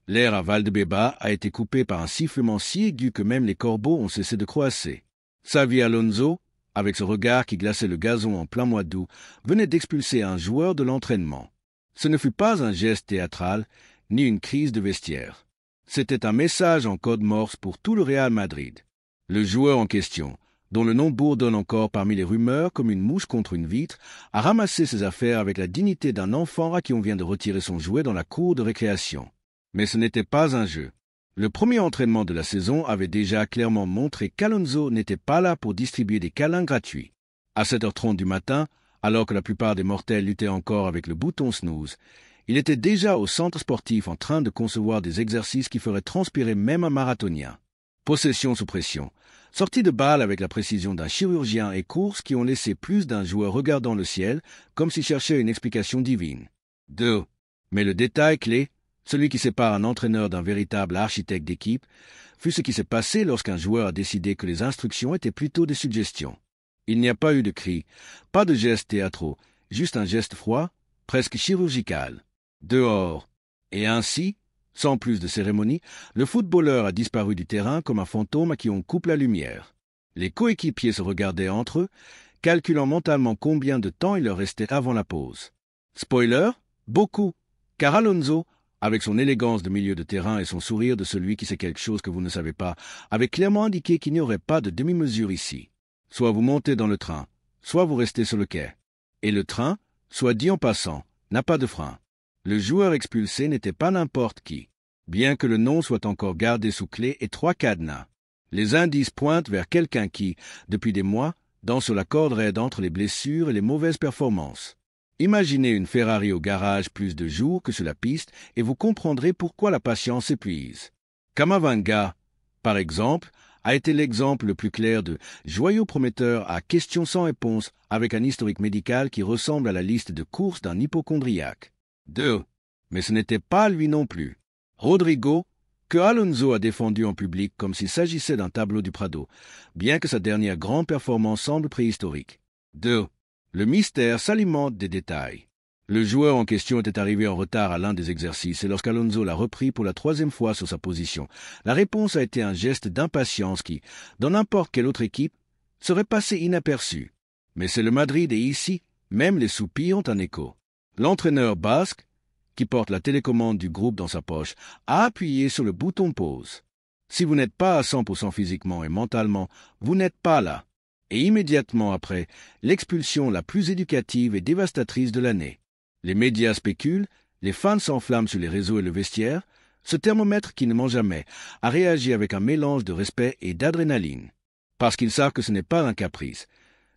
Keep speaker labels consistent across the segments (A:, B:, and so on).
A: L'air à Valdebebas a été coupé par un sifflement si aigu que même les corbeaux ont cessé de croasser. Xavi Alonso, avec ce regard qui glaçait le gazon en plein mois d'août, venait d'expulser un joueur de l'entraînement. Ce ne fut pas un geste théâtral, ni une crise de vestiaire. C'était un message en code morse pour tout le Real Madrid. Le joueur en question, dont le nom bourdonne encore parmi les rumeurs comme une mouche contre une vitre, a ramassé ses affaires avec la dignité d'un enfant à qui on vient de retirer son jouet dans la cour de récréation. Mais ce n'était pas un jeu. Le premier entraînement de la saison avait déjà clairement montré qu'Alonso n'était pas là pour distribuer des câlins gratuits. À 7h30 du matin, alors que la plupart des mortels luttaient encore avec le bouton snooze, il était déjà au centre sportif en train de concevoir des exercices qui feraient transpirer même un marathonien. Possession sous pression, sortie de balle avec la précision d'un chirurgien et courses qui ont laissé plus d'un joueur regardant le ciel comme s'il cherchait une explication divine. 2. Mais le détail clé, celui qui sépare un entraîneur d'un véritable architecte d'équipe, fut ce qui s'est passé lorsqu'un joueur a décidé que les instructions étaient plutôt des suggestions. Il n'y a pas eu de cris, pas de gestes théâtraux, juste un geste froid, presque chirurgical. Dehors. Et ainsi, sans plus de cérémonie, le footballeur a disparu du terrain comme un fantôme à qui on coupe la lumière. Les coéquipiers se regardaient entre eux, calculant mentalement combien de temps il leur restait avant la pause. Spoiler, beaucoup, car Alonso, avec son élégance de milieu de terrain et son sourire de celui qui sait quelque chose que vous ne savez pas, avait clairement indiqué qu'il n'y aurait pas de demi-mesure ici. Soit vous montez dans le train, soit vous restez sur le quai. Et le train, soit dit en passant, n'a pas de frein. Le joueur expulsé n'était pas n'importe qui, bien que le nom soit encore gardé sous clé et 3 cadenas. Les indices pointent vers quelqu'un qui, depuis des mois, danse sur la corde raide entre les blessures et les mauvaises performances. Imaginez une Ferrari au garage plus de jours que sur la piste et vous comprendrez pourquoi la patience s'épuise. Camavinga, par exemple, a été l'exemple le plus clair de joyau prometteur à questions sans réponse avec un historique médical qui ressemble à la liste de courses d'un hypocondriaque. 2. Mais ce n'était pas lui non plus. Rodrigo, que Alonso a défendu en public comme s'il s'agissait d'un tableau du Prado, bien que sa dernière grande performance semble préhistorique. 2. Le mystère s'alimente des détails. Le joueur en question était arrivé en retard à l'un des exercices et lorsqu'Alonso l'a repris pour la 3e fois sur sa position, la réponse a été un geste d'impatience qui, dans n'importe quelle autre équipe, serait passé inaperçu. Mais c'est le Madrid et ici, même les soupirs ont un écho. L'entraîneur basque, qui porte la télécommande du groupe dans sa poche, a appuyé sur le bouton pause. Si vous n'êtes pas à 100% physiquement et mentalement, vous n'êtes pas là. Et immédiatement après, l'expulsion la plus éducative et dévastatrice de l'année. Les médias spéculent, les fans s'enflamment sur les réseaux et le vestiaire. Ce thermomètre qui ne ment jamais a réagi avec un mélange de respect et d'adrénaline. Parce qu'ils savent que ce n'est pas un caprice.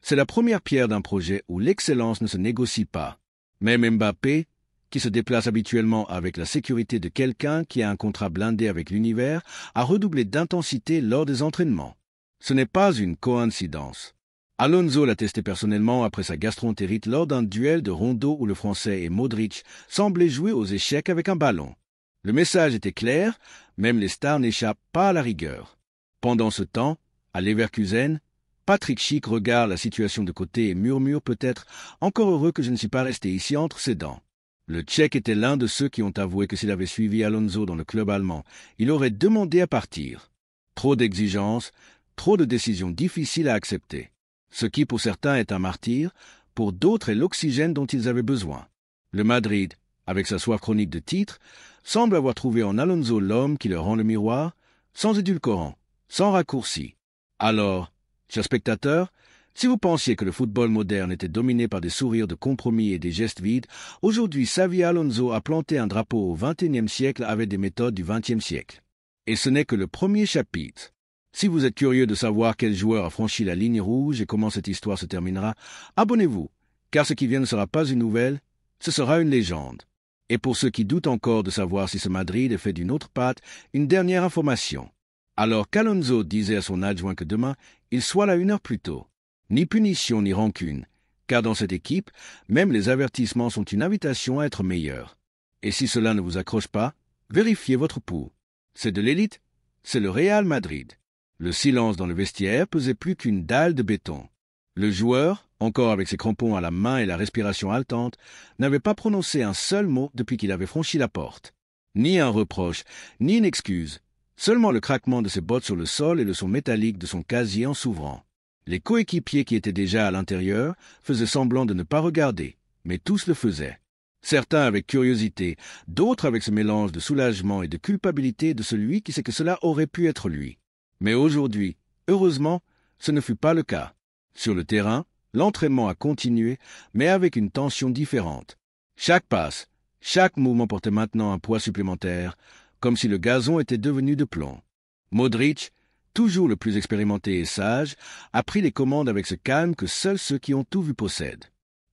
A: C'est la première pierre d'un projet où l'excellence ne se négocie pas. Même Mbappé, qui se déplace habituellement avec la sécurité de quelqu'un qui a un contrat blindé avec l'univers, a redoublé d'intensité lors des entraînements. Ce n'est pas une coïncidence. Alonso l'a testé personnellement après sa gastroentérite lors d'un duel de rondeau où le Français et Modric semblaient jouer aux échecs avec un ballon. Le message était clair, même les stars n'échappent pas à la rigueur. Pendant ce temps, à Leverkusen, Patrick Schick regarde la situation de côté et murmure peut-être « Encore heureux que je ne suis pas resté ici entre ses dents ». Le Tchèque était l'un de ceux qui ont avoué que s'il avait suivi Alonso dans le club allemand, il aurait demandé à partir. Trop d'exigences, trop de décisions difficiles à accepter. Ce qui pour certains est un martyr, pour d'autres est l'oxygène dont ils avaient besoin. Le Madrid, avec sa soif chronique de titre, semble avoir trouvé en Alonso l'homme qui leur rend le miroir, sans édulcorant, sans raccourci. Alors, chers spectateurs, si vous pensiez que le football moderne était dominé par des sourires de compromis et des gestes vides, aujourd'hui Xavi Alonso a planté un drapeau au XXIe siècle avec des méthodes du XXe siècle. Et ce n'est que le premier chapitre. Si vous êtes curieux de savoir quel joueur a franchi la ligne rouge et comment cette histoire se terminera, abonnez-vous, car ce qui vient ne sera pas une nouvelle, ce sera une légende. Et pour ceux qui doutent encore de savoir si ce Madrid est fait d'une autre pâte, une dernière information. Alors qu'Alonso disait à son adjoint que demain, il soit là 1 heure plus tôt. Ni punition ni rancune, car dans cette équipe, même les avertissements sont une invitation à être meilleur. Et si cela ne vous accroche pas, vérifiez votre pouls. C'est de l'élite, c'est le Real Madrid. Le silence dans le vestiaire pesait plus qu'une dalle de béton. Le joueur, encore avec ses crampons à la main et la respiration haletante, n'avait pas prononcé un seul mot depuis qu'il avait franchi la porte. Ni un reproche, ni une excuse. Seulement le craquement de ses bottes sur le sol et le son métallique de son casier en s'ouvrant. Les coéquipiers qui étaient déjà à l'intérieur faisaient semblant de ne pas regarder, mais tous le faisaient. Certains avec curiosité, d'autres avec ce mélange de soulagement et de culpabilité de celui qui sait que cela aurait pu être lui. Mais aujourd'hui, heureusement, ce ne fut pas le cas. Sur le terrain, l'entraînement a continué, mais avec une tension différente. Chaque passe, chaque mouvement portait maintenant un poids supplémentaire, comme si le gazon était devenu de plomb. Modric, toujours le plus expérimenté et sage, a pris les commandes avec ce calme que seuls ceux qui ont tout vu possèdent.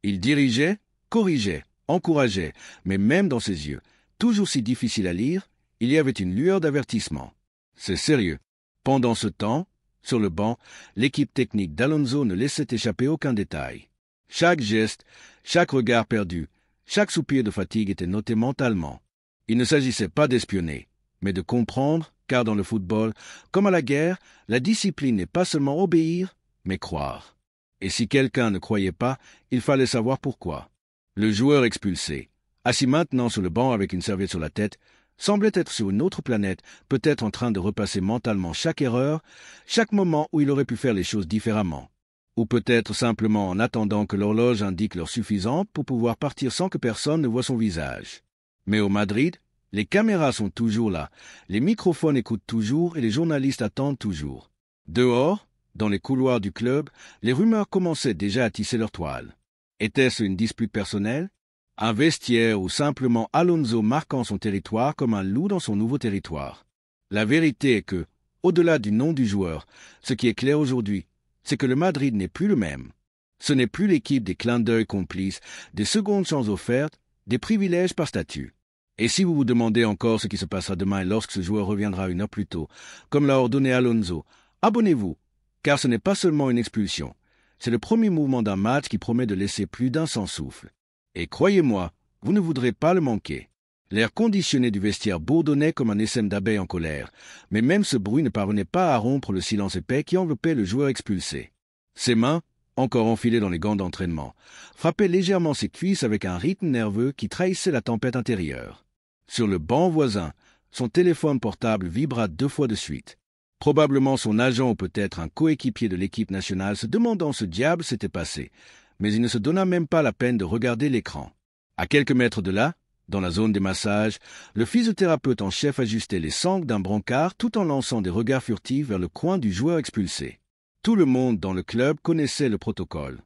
A: Il dirigeait, corrigeait, encourageait, mais même dans ses yeux, toujours si difficile à lire, il y avait une lueur d'avertissement. C'est sérieux. Pendant ce temps, sur le banc, l'équipe technique d'Alonso ne laissait échapper aucun détail. Chaque geste, chaque regard perdu, chaque soupir de fatigue était noté mentalement. Il ne s'agissait pas d'espionner, mais de comprendre, car dans le football, comme à la guerre, la discipline n'est pas seulement obéir, mais croire. Et si quelqu'un ne croyait pas, il fallait savoir pourquoi. Le joueur expulsé, assis maintenant sur le banc avec une serviette sur la tête, semblait être sur une autre planète, peut-être en train de repasser mentalement chaque erreur, chaque moment où il aurait pu faire les choses différemment. Ou peut-être simplement en attendant que l'horloge indique l'heure suffisante pour pouvoir partir sans que personne ne voie son visage. Mais au Madrid, les caméras sont toujours là, les microphones écoutent toujours et les journalistes attendent toujours. Dehors, dans les couloirs du club, les rumeurs commençaient déjà à tisser leur toile. Était-ce une dispute personnelle? Un vestiaire ou simplement Alonso marquant son territoire comme un loup dans son nouveau territoire? La vérité est que, au-delà du nom du joueur, ce qui est clair aujourd'hui, c'est que le Madrid n'est plus le même. Ce n'est plus l'équipe des clins d'œil complices, des secondes chances offertes, des privilèges par statut. Et si vous vous demandez encore ce qui se passera demain lorsque ce joueur reviendra une heure plus tôt, comme l'a ordonné Alonso, abonnez-vous, car ce n'est pas seulement une expulsion. C'est le premier mouvement d'un match qui promet de laisser plus d'un sans souffle. Et croyez-moi, vous ne voudrez pas le manquer. L'air conditionné du vestiaire bourdonnait comme un essaim d'abeilles en colère, mais même ce bruit ne parvenait pas à rompre le silence épais qui enveloppait le joueur expulsé. Ses mains, encore enfilées dans les gants d'entraînement, frappaient légèrement ses cuisses avec un rythme nerveux qui trahissait la tempête intérieure. Sur le banc voisin, son téléphone portable vibra 2 fois de suite. Probablement son agent ou peut-être un coéquipier de l'équipe nationale se demandant ce diable s'était passé, mais il ne se donna même pas la peine de regarder l'écran. À quelques mètres de là, dans la zone des massages, le physiothérapeute en chef ajustait les sangles d'un brancard tout en lançant des regards furtifs vers le coin du joueur expulsé. Tout le monde dans le club connaissait le protocole.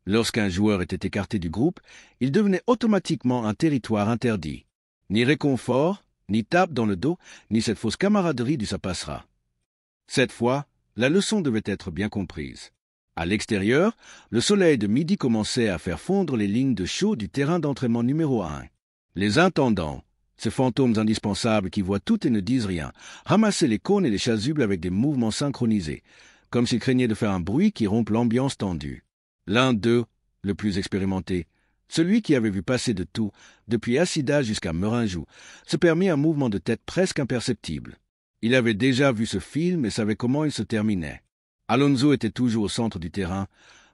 A: Lorsqu'un joueur était écarté du groupe, il devenait automatiquement un territoire interdit. Ni réconfort, ni tape dans le dos, ni cette fausse camaraderie du ça passera. Cette fois, la leçon devait être bien comprise. À l'extérieur, le soleil de midi commençait à faire fondre les lignes de chaux du terrain d'entraînement numéro 1. Les intendants, ces fantômes indispensables qui voient tout et ne disent rien, ramassaient les cônes et les chasubles avec des mouvements synchronisés, comme s'ils craignaient de faire un bruit qui rompe l'ambiance tendue. L'un d'eux, le plus expérimenté, celui qui avait vu passer de tout, depuis Acida jusqu'à Merinjou, se permit un mouvement de tête presque imperceptible. Il avait déjà vu ce film et savait comment il se terminait. Alonso était toujours au centre du terrain,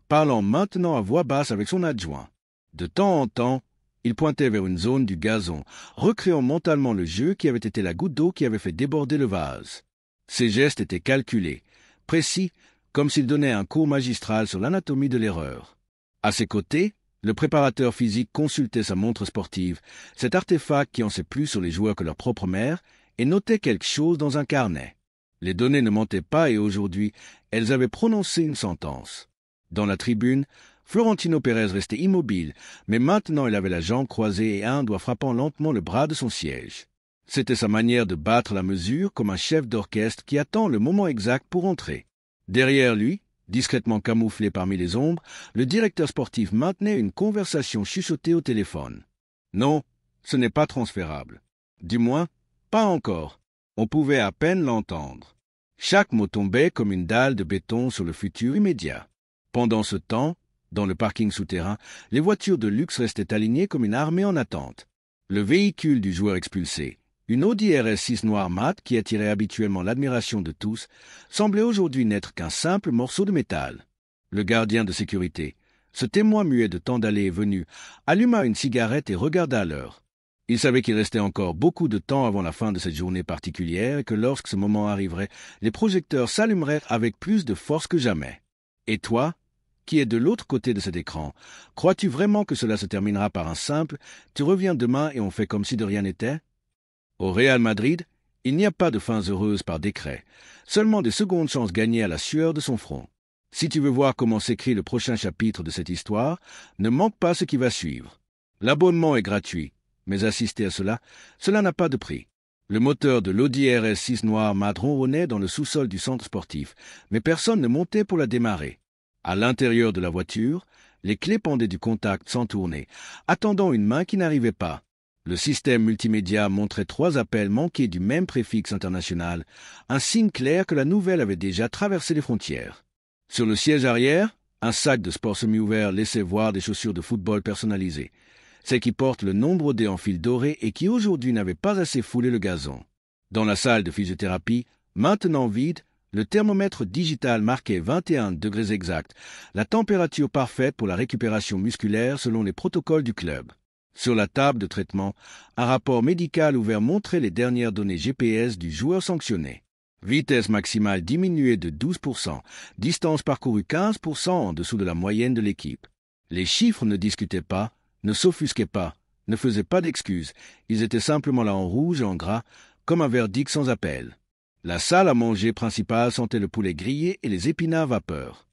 A: parlant maintenant à voix basse avec son adjoint. De temps en temps, il pointait vers une zone du gazon, recréant mentalement le jeu qui avait été la goutte d'eau qui avait fait déborder le vase. Ses gestes étaient calculés, précis, comme s'il donnait un cours magistral sur l'anatomie de l'erreur. À ses côtés, le préparateur physique consultait sa montre sportive, cet artefact qui en sait plus sur les joueurs que leur propre mère, et notait quelque chose dans un carnet. Les données ne mentaient pas et aujourd'hui, elles avaient prononcé une sentence. Dans la tribune, Florentino Pérez restait immobile, mais maintenant il avait la jambe croisée et un doigt frappant lentement le bras de son siège. C'était sa manière de battre la mesure comme un chef d'orchestre qui attend le moment exact pour entrer. Derrière lui, discrètement camouflé parmi les ombres, le directeur sportif maintenait une conversation chuchotée au téléphone. Non, ce n'est pas transférable. Du moins, pas encore. On pouvait à peine l'entendre. Chaque mot tombait comme une dalle de béton sur le futur immédiat. Pendant ce temps, dans le parking souterrain, les voitures de luxe restaient alignées comme une armée en attente. Le véhicule du joueur expulsé, une Audi RS6 noir mat qui attirait habituellement l'admiration de tous, semblait aujourd'hui n'être qu'un simple morceau de métal. Le gardien de sécurité, ce témoin muet de tant d'allées et venues, alluma une cigarette et regarda l'heure. Il savait qu'il restait encore beaucoup de temps avant la fin de cette journée particulière et que lorsque ce moment arriverait, les projecteurs s'allumeraient avec plus de force que jamais. Et toi, qui es de l'autre côté de cet écran, crois-tu vraiment que cela se terminera par un simple « tu reviens demain et on fait comme si de rien n'était » ? Au Real Madrid, il n'y a pas de fins heureuses par décret, seulement des secondes chances gagnées à la sueur de son front. Si tu veux voir comment s'écrit le prochain chapitre de cette histoire, ne manque pas ce qui va suivre. L'abonnement est gratuit. Mais assister à cela, cela n'a pas de prix. Le moteur de l'Audi RS6 noir mat ronronnait dans le sous-sol du centre sportif, mais personne ne montait pour la démarrer. À l'intérieur de la voiture, les clés pendaient du contact sans tourner, attendant une main qui n'arrivait pas. Le système multimédia montrait 3 appels manqués du même préfixe international, un signe clair que la nouvelle avait déjà traversé les frontières. Sur le siège arrière, un sac de sport semi-ouvert laissait voir des chaussures de football personnalisées. Celles qui portent le nom brodé en fil doré et qui aujourd'hui n'avaient pas assez foulé le gazon. Dans la salle de physiothérapie, maintenant vide, le thermomètre digital marquait 21 degrés exacts, la température parfaite pour la récupération musculaire selon les protocoles du club. Sur la table de traitement, un rapport médical ouvert montrait les dernières données GPS du joueur sanctionné. Vitesse maximale diminuée de 12%, distance parcourue 15% en dessous de la moyenne de l'équipe. Les chiffres ne discutaient pas, ne s'offusquaient pas, ne faisaient pas d'excuses, ils étaient simplement là en rouge et en gras, comme un verdict sans appel. La salle à manger principale sentait le poulet grillé et les épinards vapeur.